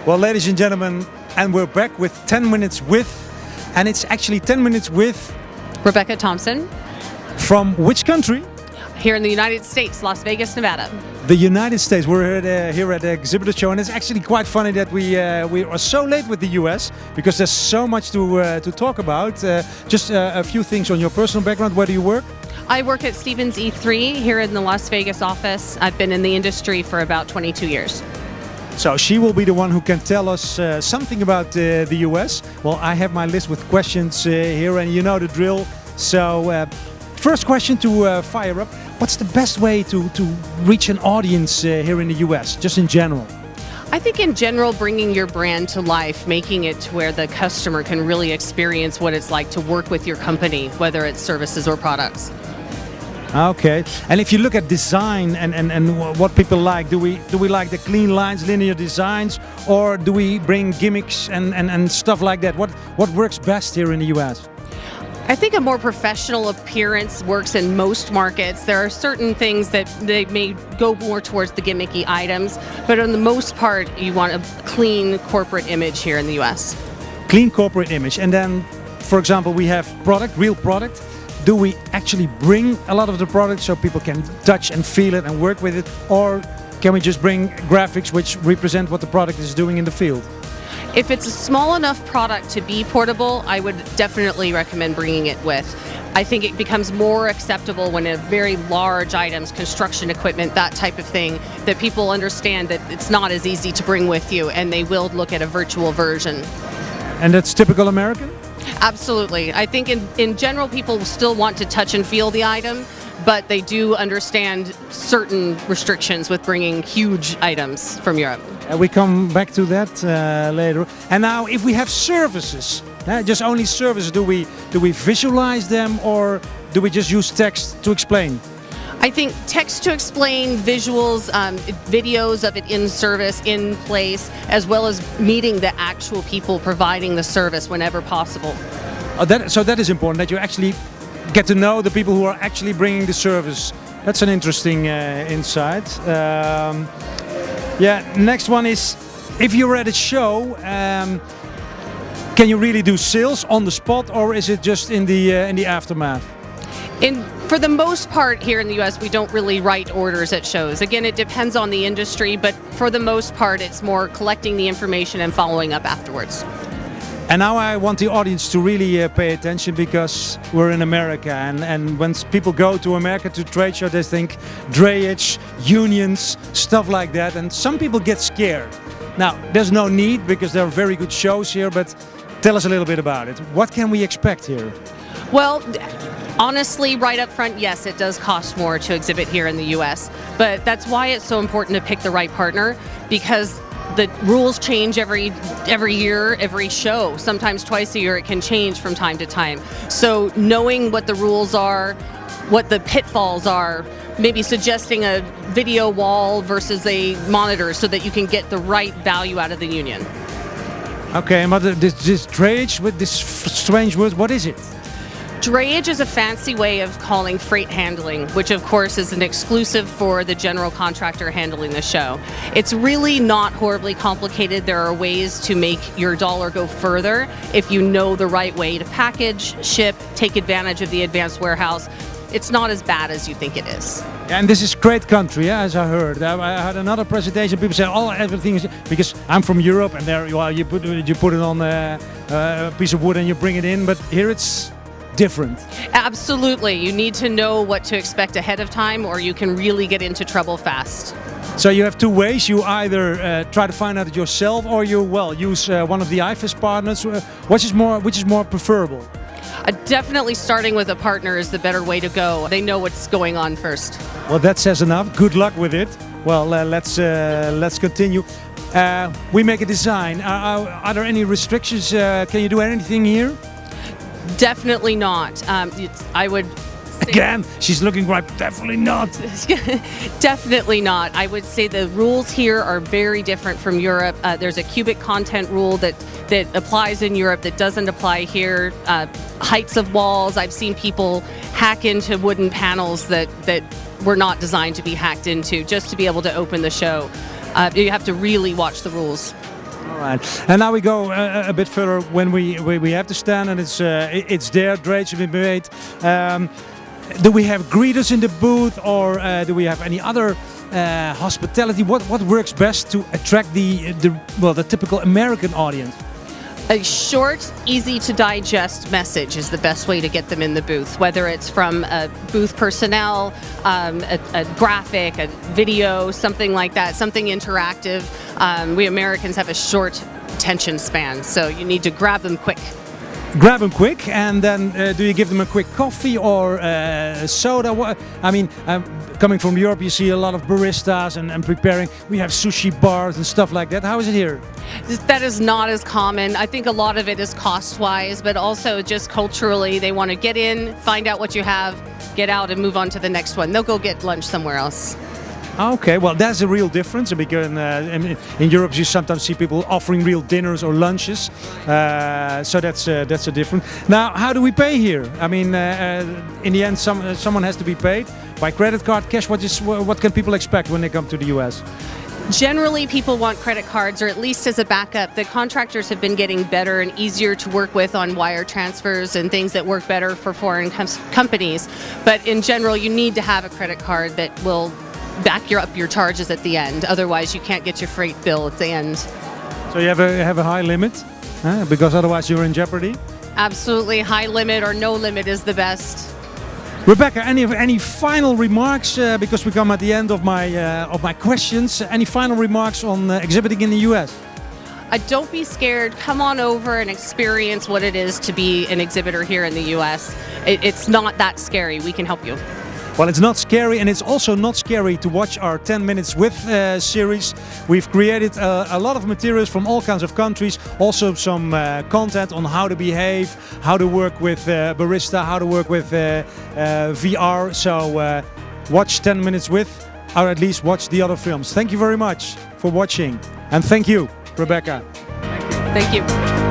Well, ladies and gentlemen, and we're back with 10 Minutes With, and it's actually 10 Minutes With Rebecca Thompson. From which country? Here in the United States, Las Vegas, Nevada. The United States. We're here at the exhibitor show, and it's actually quite funny that we are so late with the US because there's so much to talk about. Just a few things on your personal background. Where do you work? I work at Stevens E3 here in the Las Vegas office. I've been in the industry for about 22 years. So she will be the one who can tell us something about the US. Well, I have my list with questions here, and you know the drill. So first question to fire up. What's the best way to reach an audience here in the US, just in general? I think in general, bringing your brand to life, making it to where the customer can really experience what it's like to work with your company, whether it's services or products. Okay, and if you look at design and what people like, do we like the clean lines, linear designs, or do we bring gimmicks and stuff like that? What works best here in the US? I think a more professional appearance works in most markets. There are certain things that they may go more towards the gimmicky items, but on the most part, you want a clean corporate image here in the US. Clean corporate image, and then, for example, we have product, real product. Do we actually bring a lot of the product so people can touch and feel it and work with it? Or can we just bring graphics which represent what the product is doing in the field? If it's a small enough product to be portable, I would definitely recommend bringing it with. I think it becomes more acceptable when a very large items, construction equipment, that type of thing, that people understand that it's not as easy to bring with you and they will look at a virtual version. And that's typical American? Absolutely. I think in general, people still want to touch and feel the item, but they do understand certain restrictions with bringing huge items from Europe. We come back to that later. And now, if we have services, just only services, do we visualize them, or do we just use text to explain? I think text to explain, visuals, videos of it in service, in place, as well as meeting the actual people providing the service whenever possible. So that is important, that you actually get to know the people who are actually bringing the service. That's an interesting insight. Next one is, if you're at a show, can you really do sales on the spot, or is it just in the aftermath? For the most part here in the US, we don't really write orders at shows. Again, it depends on the industry, but for the most part, it's more collecting the information and following up afterwards. And now I want the audience to really pay attention, because we're in America, and when people go to America to trade show, they think drayage, unions, stuff like that, and some people get scared. Now, there's no need, because there are very good shows here, but tell us a little bit about it. What can we expect here? Well, honestly, right up front, yes, it does cost more to exhibit here in the US, but that's why it's so important to pick the right partner, because the rules change every year, every show. Sometimes twice a year it can change from time to time. So knowing what the rules are, what the pitfalls are, maybe suggesting a video wall versus a monitor so that you can get the right value out of the union. Okay, but this drayage with this strange words, what is it? Drayage is a fancy way of calling freight handling, which of course is an exclusive for the general contractor handling the show. It's really not horribly complicated. There are ways to make your dollar go further if you know the right way to package, ship, take advantage of the advanced warehouse. It's not as bad as you think it is. And this is great country, as I heard. I had another presentation. People say, "Oh, everything is," because I'm from Europe, and there you put it on a piece of wood and you bring it in. But here it's different. Absolutely. You need to know what to expect ahead of time, or you can really get into trouble fast. So you have two ways. You either try to find out yourself, or you use one of the IFES partners. Which is more preferable? Definitely starting with a partner is the better way to go. They know what's going on first. Well, that says enough. Good luck with it. Well, let's continue. We make a design. Are there any restrictions? Can you do anything here? Definitely not. I would Again, she's looking right. Definitely not. Definitely not. I would say the rules here are very different from Europe. There's a cubic content rule that applies in Europe that doesn't apply here. Heights of walls. I've seen people hack into wooden panels that were not designed to be hacked into just to be able to open the show. You have to really watch the rules. All Right. And now we go a bit further when we have to stand, and it's there. Drage have been made. Do we have greeters in the booth, or do we have any other hospitality? What works best to attract the typical American audience? A short, easy to digest message is the best way to get them in the booth, whether it's from a booth personnel, a graphic, a video, something like that, something interactive. We Americans have a short attention span, so you need to grab them quick. Grab them quick, and then do you give them a quick coffee or soda? I mean, coming from Europe, you see a lot of baristas and preparing. We have sushi bars and stuff like that. How is it here? That is not as common. I think a lot of it is cost-wise, but also just culturally, they want to get in, find out what you have, get out, and move on to the next one. They'll go get lunch somewhere else. Okay, well, that's a real difference because in Europe you sometimes see people offering real dinners or lunches, so that's a different. Now, how do we pay here? I mean, in the end, someone has to be paid by credit card, cash. What can people expect when they come to the US? Generally, people want credit cards, or at least as a backup. The contractors have been getting better and easier to work with on wire transfers and things that work better for foreign companies. But in general, you need to have a credit card that will back up your charges at the end. Otherwise, you can't get your freight bill at the end. So you have a high limit, because otherwise you're in jeopardy? Absolutely, high limit or no limit is the best. Rebecca, any final remarks? Because we come at the end of my questions. Any final remarks on exhibiting in the US? Don't be scared. Come on over and experience what it is to be an exhibitor here in the US. It's not that scary. We can help you. Well, it's not scary, and it's also not scary to watch our 10 Minutes With series. We've created a lot of materials from all kinds of countries, also some content on how to behave, how to work with barista, how to work with VR. So watch 10 Minutes With, or at least watch the other films. Thank you very much for watching, and thank you, Rebecca. Thank you.